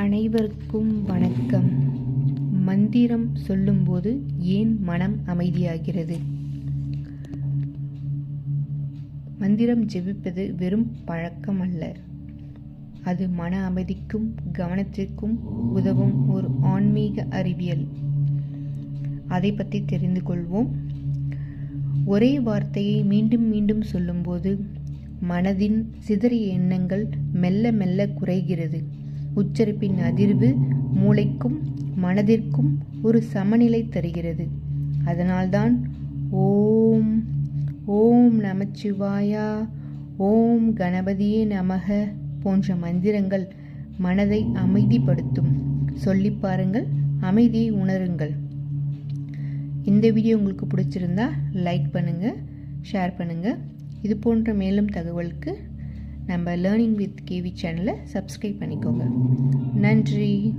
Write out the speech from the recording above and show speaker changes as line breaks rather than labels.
அனைவருக்கும் வணக்கம். மந்திரம் சொல்லும்போது ஏன் மனம் அமைதியாகிறது? மந்திரம் ஜெபிப்பது வெறும் பழக்கம் அல்ல, அது மன அமைதிக்கும் கவனத்திற்கும் உதவும் ஒரு ஆன்மீக அறிவியல். அதை பற்றி தெரிந்து கொள்வோம். ஒரே வார்த்தையை மீண்டும் மீண்டும் சொல்லும்போது மனதின் சிதறிய எண்ணங்கள் மெல்ல மெல்ல குறைகிறது. உச்சரிப்பின் அதிர்வு மூளைக்கும் மனதிற்கும் ஒரு சமநிலை தருகிறது. அதனால்தான் ஓம் ஓம் நமச்சிவாயா, ஓம் கணபதியே நமக போன்ற மந்திரங்கள் மனதை அமைதிப்படுத்தும். சொல்லி பாருங்கள், அமைதியை உணருங்கள். இந்த வீடியோ உங்களுக்கு பிடிச்சிருந்தா லைக் பண்ணுங்கள், ஷேர் பண்ணுங்கள். இது போன்ற மேலும் தகவலுக்கு நம்ம லேர்னிங் வித் கேவி சேனலை சப்ஸ்கிரைப் பண்ணிக்கோங்க. நன்றி.